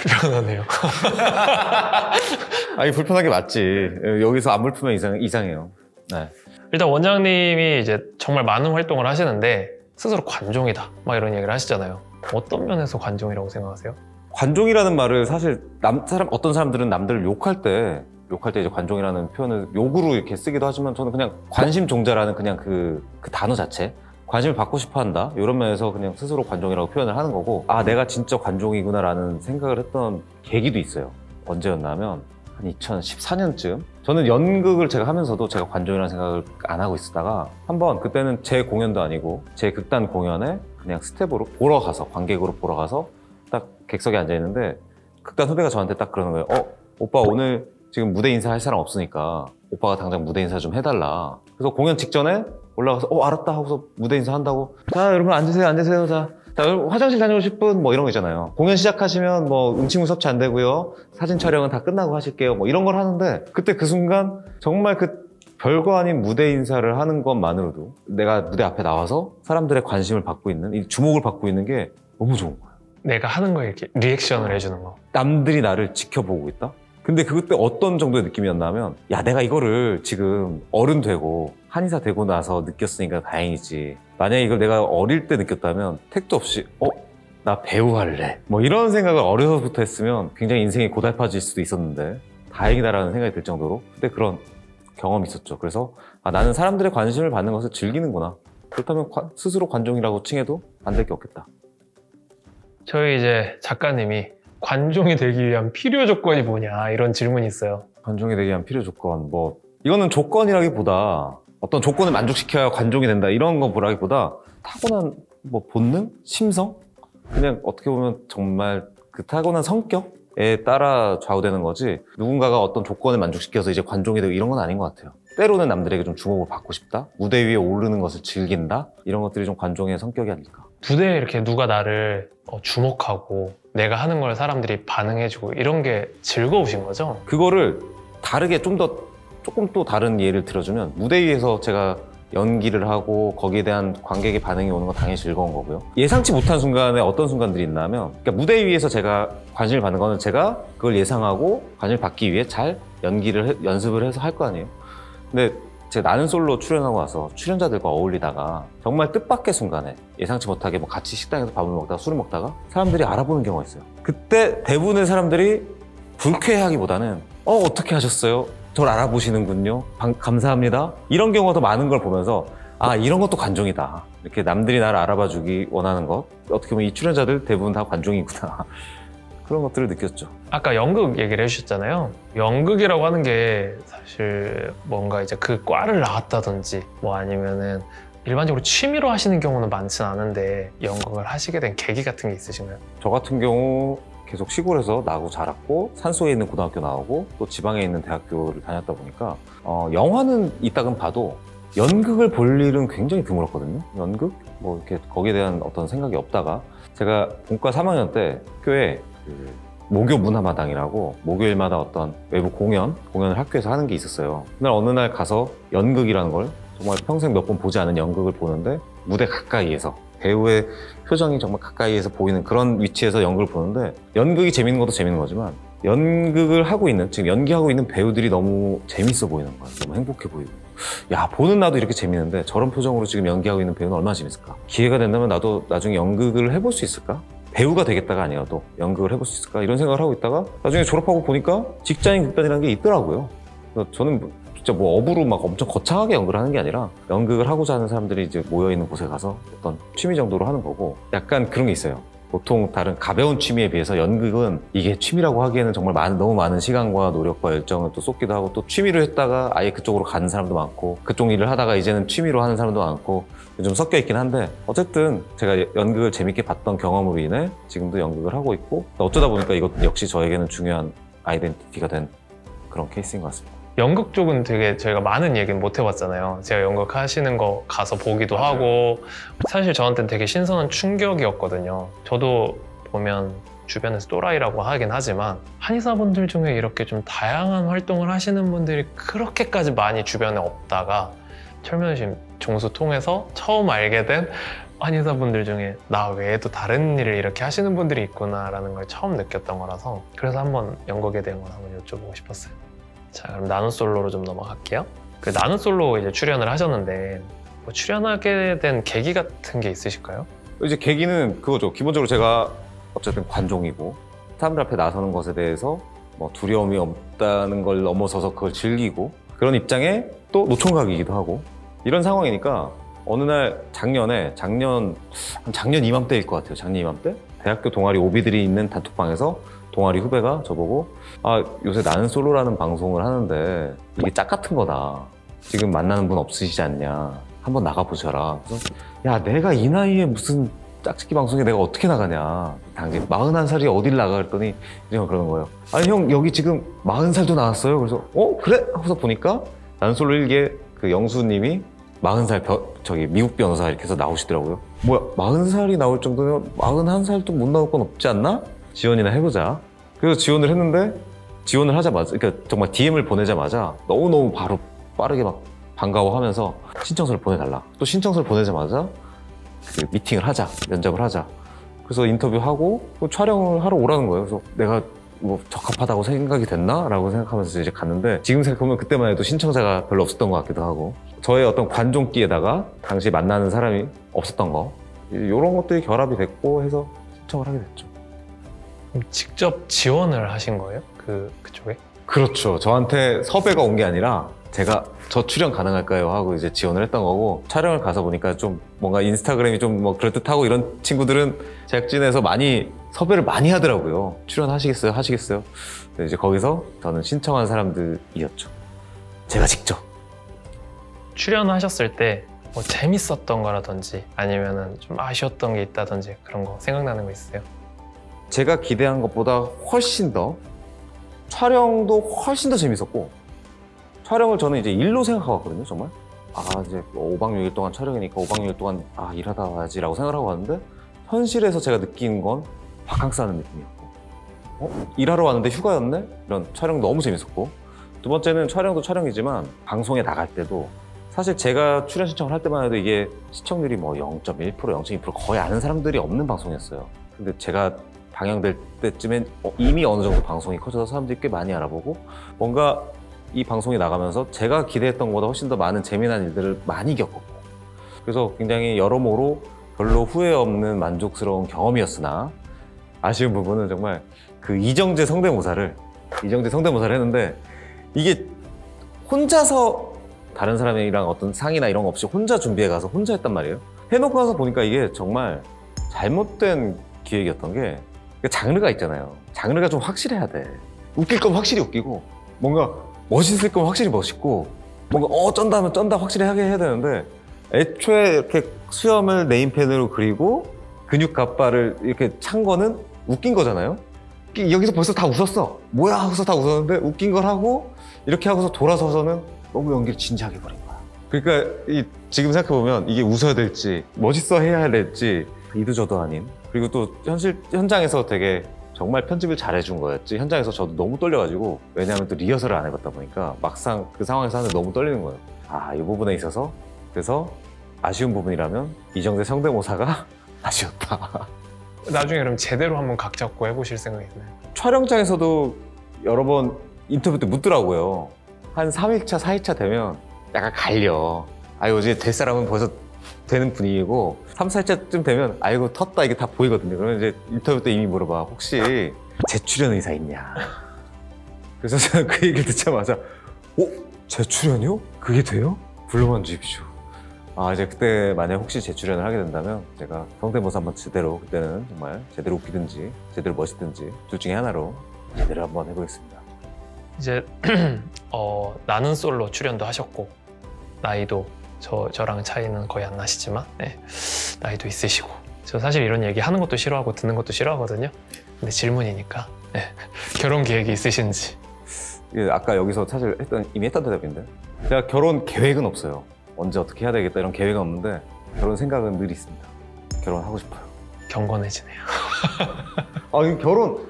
불편하네요. 아니 불편한 게 맞지. 여기서 안 불편하면 이상해요. 네. 일단 원장님이 이제 정말 많은 활동을 하시는데 스스로 관종이다 막 이런 얘기를 하시잖아요. 어떤 면에서 관종이라고 생각하세요? 관종이라는 말을 사실 어떤 사람들은 남들을 욕할 때 이제 관종이라는 표현을 욕으로 이렇게 쓰기도 하지만 저는 그냥 관심종자라는 그냥 그 단어 자체, 관심을 받고 싶어 한다 이런 면에서 그냥 스스로 관종이라고 표현을 하는 거고, 아 내가 진짜 관종이구나 라는 생각을 했던 계기도 있어요. 언제였나 하면 한 2014년쯤 저는 연극을 제가 하면서도 제가 관종이라는 생각을 안 하고 있었다가 한번, 그때는 제 공연도 아니고 제 극단 공연에 그냥 스텝으로 보러 가서, 관객으로 보러 가서 딱 객석에 앉아 있는데 극단 후배가 저한테 딱 그러는 거예요. 오빠 오늘 지금 무대 인사할 사람 없으니까 오빠가 당장 무대 인사 좀 해달라. 그래서 공연 직전에 올라가서 알았다 하고서 무대 인사한다고, 자 여러분 앉으세요. 자 여러분 화장실 다녀오실 분 뭐 이런 거 있잖아요. 공연 시작하시면 뭐 음침후 섭취 안 되고요, 사진 촬영은 다 끝나고 하실게요, 뭐 이런 걸 하는데, 그때 그 순간 정말 그 별거 아닌 무대 인사를 하는 것만으로도 내가 무대 앞에 나와서 사람들의 관심을 받고 있는, 이 주목을 받고 있는 게 너무 좋은 거예요. 내가 하는 거에 이렇게 리액션을 해주는 거. 남들이 나를 지켜보고 있다? 근데 그때 어떤 정도의 느낌이었냐면, 야 내가 이거를 지금 어른 되고 한의사 되고 나서 느꼈으니까 다행이지, 만약에 이걸 내가 어릴 때 느꼈다면 택도 없이 나 배우 할래 뭐 이런 생각을 어려서부터 했으면 굉장히 인생이 고달파질 수도 있었는데 다행이다라는 생각이 들 정도로 그때 그런 경험이 있었죠. 그래서 나는 사람들의 관심을 받는 것을 즐기는구나, 그렇다면 스스로 관종이라고 칭해도 안 될 게 없겠다. 저희 이제 작가님이 관종이 되기 위한 필요 조건이 뭐냐 이런 질문이 있어요. 관종이 되기 위한 필요 조건, 뭐 이거는 조건이라기보다 어떤 조건을 만족시켜야 관종이 된다 이런 거 보라기보다 타고난 뭐 본능? 심성? 그냥 어떻게 보면 정말 그 타고난 성격에 따라 좌우되는 거지, 누군가가 어떤 조건을 만족시켜서 이제 관종이 되고 이런 건 아닌 것 같아요. 때로는 남들에게 좀 주목을 받고 싶다, 무대 위에 오르는 것을 즐긴다, 이런 것들이 좀 관종의 성격이 아닐까. 무대에 이렇게 누가 나를 주목하고 내가 하는 걸 사람들이 반응해주고 이런 게 즐거우신 거죠? 그거를 다르게 조금 또 다른 예를 들어주면, 무대 위에서 제가 연기를 하고 거기에 대한 관객의 반응이 오는 건 당연히 즐거운 거고요. 예상치 못한 순간에 어떤 순간들이 있나 하면, 그러니까 무대 위에서 제가 관심을 받는 거는 제가 그걸 예상하고 관심을 받기 위해 잘 연습을 해서 할 거 아니에요. 근데 제가 나는 솔로 출연하고 와서 출연자들과 어울리다가 정말 뜻밖의 순간에 예상치 못하게 뭐 같이 식당에서 밥을 먹다가 술을 먹다가 사람들이 알아보는 경우가 있어요. 그때 대부분의 사람들이 불쾌해하기보다는 어떻게 하셨어요? 저를 알아보시는군요. 감사합니다. 이런 경우가 더 많은 걸 보면서 이런 것도 관종이다. 이렇게 남들이 나를 알아봐 주기 원하는 것, 어떻게 보면 이 출연자들 대부분 다 관종이구나. 그런 것들을 느꼈죠. 아까 연극 얘기를 해주셨잖아요. 연극이라고 하는 게 사실 뭔가 이제 그 과를 나왔다든지 뭐 아니면은 일반적으로 취미로 하시는 경우는 많진 않은데 연극을 하시게 된 계기 같은 게 있으신가요? 저 같은 경우 계속 시골에서 나고 자랐고 산속에 있는 고등학교 나오고 또 지방에 있는 대학교를 다녔다 보니까 영화는 이따금 봐도 연극을 볼 일은 굉장히 드물었거든요. 연극? 뭐 이렇게 거기에 대한 어떤 생각이 없다가 제가 본과 3학년 때 학교에 모교 문화마당이라고 목요일마다 어떤 외부 공연을 학교에서 하는 게 있었어요. 그날 어느 날 가서 연극이라는 걸 정말 평생 몇 번 보지 않은 연극을 보는데, 무대 가까이에서 배우의 표정이 정말 가까이에서 보이는 그런 위치에서 연극을 보는데, 연극이 재밌는 것도 재밌는 거지만 연극을 하고 있는, 지금 연기하고 있는 배우들이 너무 재밌어 보이는 거예요. 너무 행복해 보이고, 야 보는 나도 이렇게 재밌는데 저런 표정으로 지금 연기하고 있는 배우는 얼마나 재밌을까? 기회가 된다면 나도 나중에 연극을 해볼 수 있을까? 배우가 되겠다가 아니라도 연극을 해볼 수 있을까? 이런 생각을 하고 있다가 나중에 졸업하고 보니까 직장인 극단이라는 게 있더라고요. 그래서 저는 진짜 뭐 업으로 막 엄청 거창하게 연극을 하는 게 아니라 연극을 하고자 하는 사람들이 이제 모여있는 곳에 가서 어떤 취미 정도로 하는 거고, 약간 그런 게 있어요. 보통 다른 가벼운 취미에 비해서 연극은 이게 취미라고 하기에는 정말 너무 많은 시간과 노력과 열정을 또 쏟기도 하고, 또 취미로 했다가 아예 그쪽으로 가는 사람도 많고, 그쪽 일을 하다가 이제는 취미로 하는 사람도 많고, 좀 섞여 있긴 한데, 어쨌든 제가 연극을 재밌게 봤던 경험으로 인해 지금도 연극을 하고 있고, 어쩌다 보니까 이것 역시 저에게는 중요한 아이덴티티가 된 그런 케이스인 것 같습니다. 연극 쪽은 되게 저희가 많은 얘기는 못 해봤잖아요. 제가 연극 하시는 거 가서 보기도 하고, 사실 저한테는 되게 신선한 충격이었거든요. 저도 보면 주변에서 또라이라고 하긴 하지만 한의사분들 중에 이렇게 좀 다양한 활동을 하시는 분들이 그렇게까지 많이 주변에 없다가 철면심 종수 통해서 처음 알게 된 한의사분들 중에 나 외에도 다른 일을 이렇게 하시는 분들이 있구나라는 걸 처음 느꼈던 거라서 그래서 한번 연극에 대한 걸 한번 여쭤보고 싶었어요. 자, 그럼 나눗솔로로 좀 넘어갈게요. 그 나눗솔로 이제 출연을 하셨는데 뭐 출연하게 된 계기 같은 게 있으실까요? 이제 계기는 그거죠. 기본적으로 제가 어쨌든 관종이고 사람들 앞에 나서는 것에 대해서 뭐 두려움이 없다는 걸 넘어서서 그걸 즐기고 그런 입장에 또 노총각이기도 하고 이런 상황이니까 어느 날 작년 이맘때일 것 같아요. 작년 이맘때 대학교 동아리 오비들이 있는 단톡방에서 동아리 후배가 저보고 아 요새 나는 솔로라는 방송을 하는데 이게 짝 같은 거다. 지금 만나는 분 없으시지 않냐. 한번 나가보셔라. 그래서 야 내가 이 나이에 무슨 짝짓기 방송에 내가 어떻게 나가냐. 당시 41살이 어딜 나가 그랬더니 그냥 그러는 거예요. 아니 형 여기 지금 40살도 나왔어요. 그래서 그래? 하고서 보니까 나는 솔로 1기에 그 영수님이 40살 미국 변호사 이렇게 해서 나오시더라고요. 뭐야 40살이 나올 정도면 41살도 못 나올 건 없지 않나? 지원이나 해보자. 그래서 지원을 했는데 지원을 하자마자 그러니까 정말 DM을 보내자마자 너무너무 바로 빠르게 막 반가워하면서 신청서를 보내달라. 또 신청서를 보내자마자 그 미팅을 하자, 면접을 하자. 그래서 인터뷰하고 촬영을 하러 오라는 거예요. 그래서 내가 뭐 적합하다고 생각이 됐나? 라고 생각하면서 이제 갔는데 지금 생각해보면 그때만 해도 신청자가 별로 없었던 것 같기도 하고 저의 어떤 관종기에다가 당시 만나는 사람이 없었던 거 이런 것들이 결합이 됐고 해서 신청을 하게 됐죠. 직접 지원을 하신 거예요? 그쪽에? 그렇죠. 저한테 섭외가 온 게 아니라 제가 저 출연 가능할까요? 하고 이제 지원을 했던 거고 촬영을 가서 보니까 좀 뭔가 인스타그램이 좀 뭐 그럴듯하고 이런 친구들은 제작진에서 많이 섭외를 많이 하더라고요. 출연하시겠어요? 하시겠어요? 이제 거기서 저는 신청한 사람들이었죠. 제가 직접. 출연하셨을 때 뭐 재밌었던 거라든지 아니면은 좀 아쉬웠던 게 있다든지 그런 거 생각나는 거 있어요? 제가 기대한 것보다 훨씬 더 촬영도 훨씬 더 재밌었고 촬영을 저는 이제 일로 생각하고 왔거든요, 정말. 이제 5박 6일 동안 촬영이니까 5박 6일 동안 일하다 와야지라고 생각을 하고 왔는데 현실에서 제가 느낀 건 바캉스 하는 느낌이었고 일하러 왔는데 휴가였네? 이런 촬영 너무 재밌었고 두 번째는 촬영도 촬영이지만 방송에 나갈 때도 사실 제가 출연 신청을 할 때만 해도 이게 시청률이 뭐 0.1%, 0.2% 거의 아는 사람들이 없는 방송이었어요. 근데 제가 방영될 때쯤엔 이미 어느 정도 방송이 커져서 사람들이 꽤 많이 알아보고 뭔가 이 방송이 나가면서 제가 기대했던 것보다 훨씬 더 많은 재미난 일들을 많이 겪었고 그래서 굉장히 여러모로 별로 후회 없는 만족스러운 경험이었으나 아쉬운 부분은 정말 그 이정재 성대모사를 했는데 이게 혼자서 다른 사람이랑 어떤 상의나 이런 거 없이 혼자 준비해 가서 혼자 했단 말이에요. 해놓고 나서 보니까 이게 정말 잘못된 기획이었던 게 장르가 있잖아요. 장르가 좀 확실해야 돼. 웃길 거면 확실히 웃기고 뭔가 멋있을 거면 확실히 멋있고 뭔가 쩐다 하면 쩐다 확실히 하게 해야 되는데 애초에 이렇게 수염을 네임펜으로 그리고 근육 갑바를 이렇게 찬 거는 웃긴 거잖아요. 여기서 벌써 다 웃었어. 뭐야 하고서 다 웃었는데 웃긴 걸 하고 이렇게 하고서 돌아서서는 너무 연기를 진지하게 버린 거야. 그러니까 지금 생각해보면 이게 웃어야 될지 멋있어 해야 될지 이도저도 아닌 그리고 또 현장에서 되게 정말 편집을 잘해준 거였지 현장에서 저도 너무 떨려가지고 왜냐하면 또 리허설을 안 해봤다 보니까 막상 그 상황에서 하는데 너무 떨리는 거예요. 이 부분에 있어서 그래서 아쉬운 부분이라면 이정재 성대모사가 아쉬웠다. 나중에 그럼 제대로 한번 각 잡고 해보실 생각이 있나요? 촬영장에서도 여러 번 인터뷰 때 묻더라고요. 한 3일차, 4일차 되면 약간 갈려. 이제 될 사람은 벌써 되는 분위기고 3, 4일차쯤 되면 아이고 텄다 이게 다 보이거든요. 그러면 이제 인터뷰 때 이미 물어봐. 혹시 재출연 의사 있냐? 그래서 저는 그 얘기를 듣자마자 재출연이요? 그게 돼요? 불러만 주십시오. 이제 그때 만약 혹시 재출연을 하게 된다면 제가 성대모사 한번 제대로 그때는 정말 제대로 웃기든지 제대로 멋있든지 둘 중에 하나로 제대로 한번 해보겠습니다. 이제 나는 솔로 출연도 하셨고 나이도 저랑 차이는 거의 안 나시지만 나이도 있으시고 저 사실 이런 얘기 하는 것도 싫어하고 듣는 것도 싫어하거든요. 근데 질문이니까 결혼 계획이 있으신지. 아까 여기서 사실 이미 했던 대답인데 제가 결혼 계획은 없어요. 언제 어떻게 해야 되겠다 이런 계획은 없는데 결혼 생각은 늘 있습니다. 결혼하고 싶어요. 경건해지네요. 결혼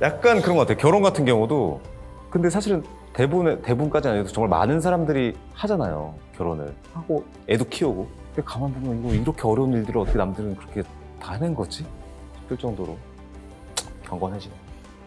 약간 그런 것 같아요. 결혼 같은 경우도 근데 사실은 대부분까지는 아니어도 정말 많은 사람들이 하잖아요. 결혼을 하고 애도 키우고 근데 가만 보면 이거 이렇게 어려운 일들을 어떻게 남들은 그렇게 다 해낸 거지? 싶을 정도로 경건해지네.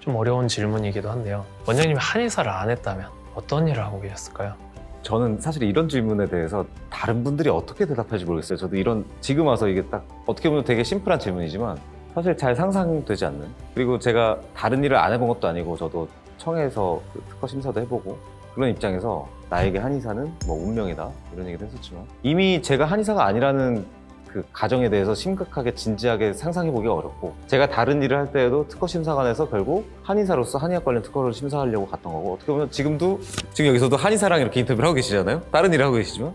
좀 어려운 질문이기도 한데요. 원장님이 한의사를 안 했다면 어떤 일을 하고 계셨을까요? 저는 사실 이런 질문에 대해서 다른 분들이 어떻게 대답할지 모르겠어요. 저도 이런 지금 와서 이게 딱 어떻게 보면 되게 심플한 질문이지만 사실 잘 상상되지 않는, 그리고 제가 다른 일을 안 해본 것도 아니고 저도 청해서 그 특허 심사도 해보고 그런 입장에서 나에게 한의사는 뭐 운명이다 이런 얘기도 했었지만 이미 제가 한의사가 아니라는 그 가정에 대해서 심각하게 진지하게 상상해보기가 어렵고, 제가 다른 일을 할 때에도 특허 심사관에서 결국 한의사로서 한의학 관련 특허를 심사하려고 갔던 거고, 어떻게 보면 지금 여기서도 한의사랑 이렇게 인터뷰를 하고 계시잖아요. 다른 일을 하고 계시지만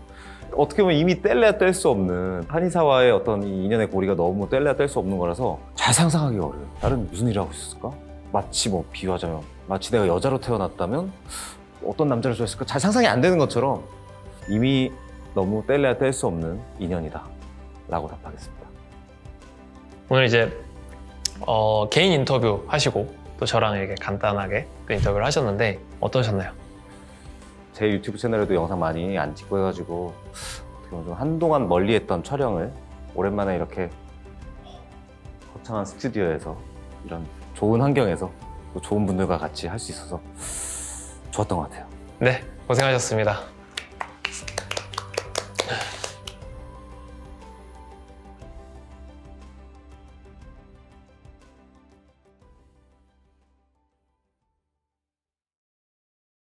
어떻게 보면 이미 뗄래야 뗄 수 없는, 한의사와의 어떤 이 인연의 고리가 너무 뗄래야 뗄 수 없는 거라서 잘 상상하기가 어려워요. 다른 무슨 일을 하고 있었을까? 마치 뭐 비유하자면 마치 내가 여자로 태어났다면 어떤 남자를 좋아했을까? 잘 상상이 안 되는 것처럼 이미 너무 뗄래야 뗄 수 없는 인연이다 라고 답하겠습니다. 오늘 이제 개인 인터뷰 하시고 또 저랑 이렇게 간단하게 또 인터뷰를 하셨는데 어떠셨나요? 제 유튜브 채널에도 영상 많이 안 찍고 해가지고 어떻게 보면 좀 한동안 멀리했던 촬영을 오랜만에 이렇게 거창한 스튜디오에서 이런 좋은 환경에서 또 좋은 분들과 같이 할 수 있어서 좋았던 것 같아요. 네, 고생하셨습니다.